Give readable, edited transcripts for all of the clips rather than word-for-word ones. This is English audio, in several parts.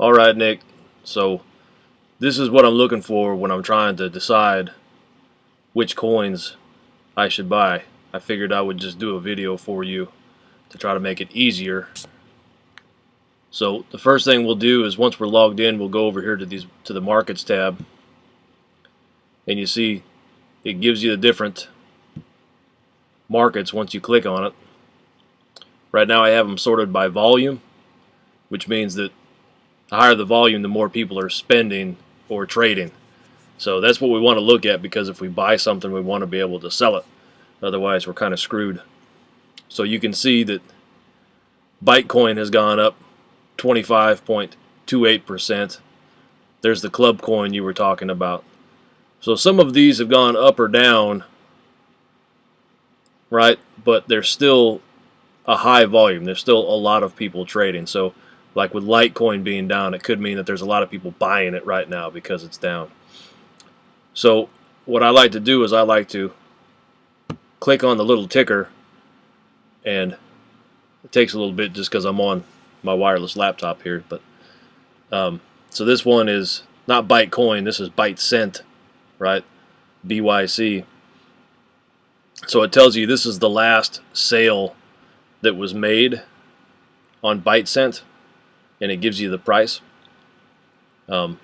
All right, Nick. So this is what I'm looking for when I'm trying to decide which coins I should buy. I figured I would just do a video for you to try to make it easier. So the first thing we'll do is once we're logged in, we'll go over here to the markets tab, and you see it gives you the different markets once you click on it. Right now I have them sorted by volume, which means that the higher the volume, the more people are spending or trading. So that's what we want to look at, because if we buy something, we want to be able to sell it. Otherwise, we're kind of screwed. So you can see that Bytecoin has gone up 25.28%. There's the club coin you were talking about. So some of these have gone up or down, right? But there's still a high volume. There's still a lot of people trading. So like with Litecoin being down, it could mean that there's a lot of people buying it right now because it's down. So what I like to do is I like to click on the little ticker, and it takes a little bit just because I'm on my wireless laptop here. But so this one is not Bytecoin, this is ByteCent, right? BYC. So it tells you this is the last sale that was made on ByteCent, and it gives you the price. Not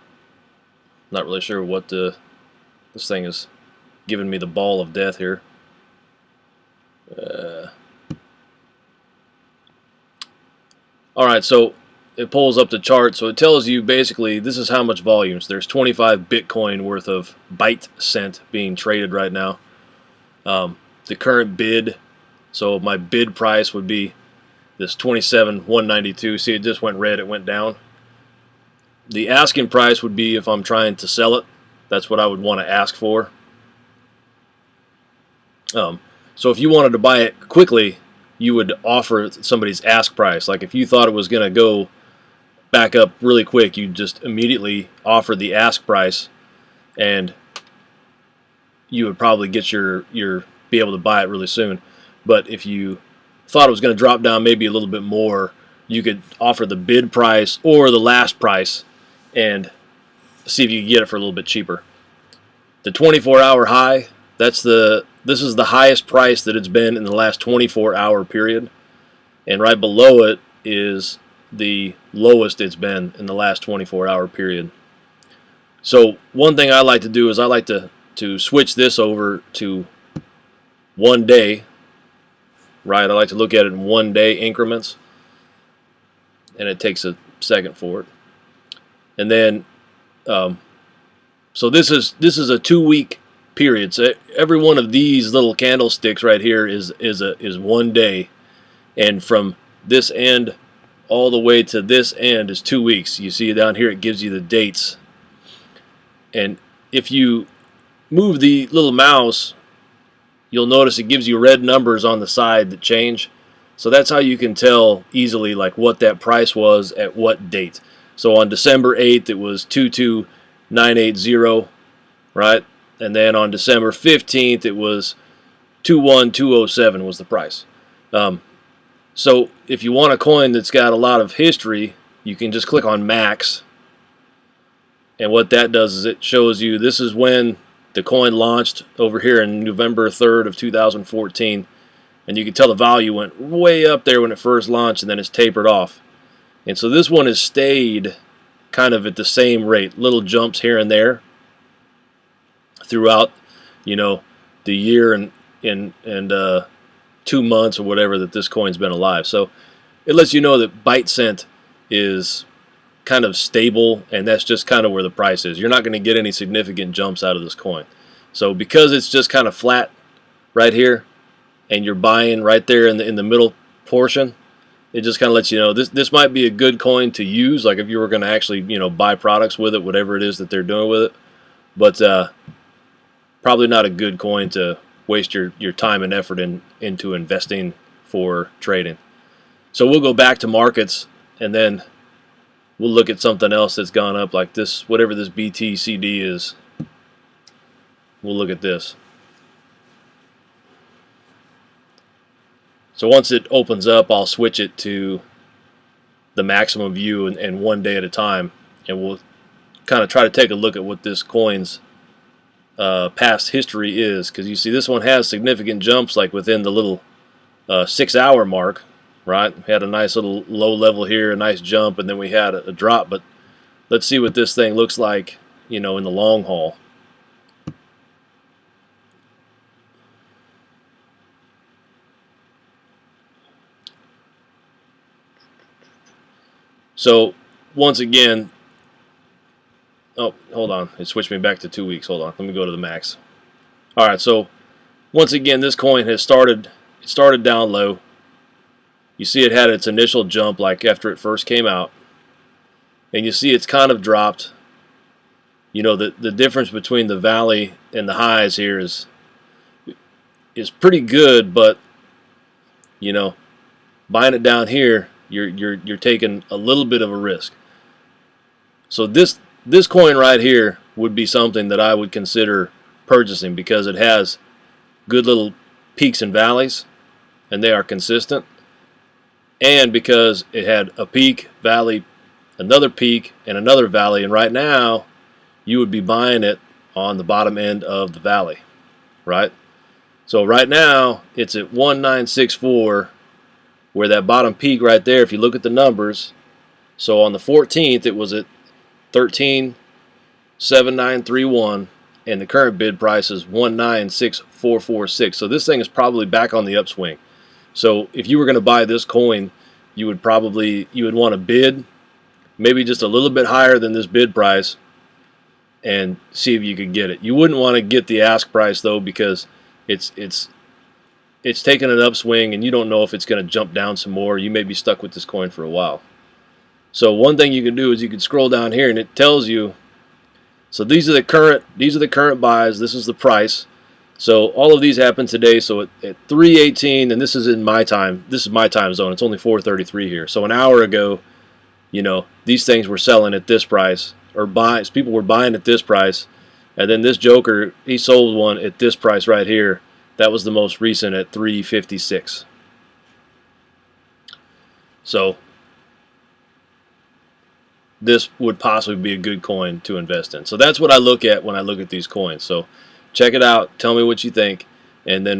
really sure what this thing is giving me the ball of death here. Alright, so it pulls up the chart, so it tells you basically this is how much volume. So there's 25 Bitcoin worth of ByteCent being traded right now. The current bid, so my bid price would be this 27,192. See, it just went red, it went down. The asking price would be if I'm trying to sell it. That's what I would want to ask for. So if you wanted to buy it quickly, you would offer somebody's ask price. Like if you thought it was going to go back up really quick, you'd just immediately offer the ask price, and you would probably get your be able to buy it really soon. But if you thought it was going to drop down maybe a little bit more, you could offer the bid price or the last price and see if you can get it for a little bit cheaper. The 24-hour high, this is the highest price that it's been in the last 24-hour period, and right below it is the lowest it's been in the last 24-hour period. So one thing I like to do is I like to switch this over to 1 day, right? I like to look at it in 1 day increments, and it takes a second for it. And then so this is a 2-week period. So every one of these little candlesticks right here is 1 day, and from this end all the way to this end is 2 weeks. You see down here it gives you the dates, and if you move the little mouse, you'll notice it gives you red numbers on the side that change. So that's how you can tell easily like what that price was at what date. So on December 8th it was 22980, right? And then on December 15th it was 21207 was the price. So if you want a coin that's got a lot of history, you can just click on max, and what that does is it shows you this is when the coin launched over here in November 3rd of 2014, and you can tell the value went way up there when it first launched, and then it's tapered off. And so this one has stayed kind of at the same rate, little jumps here and there throughout, the year and 2 months or whatever that this coin's been alive. So it lets you know that ByteCent is kind of stable, and that's just kind of where the price is. You're not going to get any significant jumps out of this coin. So because it's just kind of flat right here, and you're buying right there in the middle portion, it just kind of lets you know this might be a good coin to use, like if you were going to actually buy products with it, whatever it is that they're doing with it. But probably not a good coin to waste your time and effort into investing for trading. So we'll go back to markets, and then we'll look at something else that's gone up, like this, whatever this BTCD is. We'll look at this. So once it opens up, I'll switch it to the maximum view and 1 day at a time, and we'll kind of try to take a look at what this coin's past history is, because you see this one has significant jumps like within the little 6 hour mark, right? We had a nice little low level here, a nice jump, and then we had a drop. But let's see what this thing looks like, you know, in the long haul. So once again, oh, hold on, it switched me back to 2 weeks. Hold on, let me go to the max. All right, so once again, this coin has started down low. You see it had its initial jump like after it first came out, and you see it's kind of dropped. You know, the difference between the valley and the highs here is pretty good, but you know, buying it down here, you're taking a little bit of a risk. So this coin right here would be something that I would consider purchasing, because it has good little peaks and valleys, and they are consistent, and because it had a peak, valley, another peak, and another valley, and right now you would be buying it on the bottom end of the valley, right? So right now it's at 1964, where that bottom peak right there, if you look at the numbers, so on the 14th it was at 13.7931, and the current bid price is 196446. So this thing is probably back on the upswing. So if you were going to buy this coin, you would want to bid maybe just a little bit higher than this bid price and see if you could get it. You wouldn't want to get the ask price though, because it's taking an upswing and you don't know if it's going to jump down some more. You may be stuck with this coin for a while. So one thing you can do is you can scroll down here and it tells you, so these are the current buys, this is the price. So all of these happened today. So at 3:18, and this is in my time, this is my time zone, it's only 4:33 here. So an hour ago, you know, these things were selling at this price, or people were buying at this price, and then this joker, he sold one at this price right here. That was the most recent at 356. So this would possibly be a good coin to invest in. So that's what I look at when I look at these coins. So check it out, tell me what you think, and then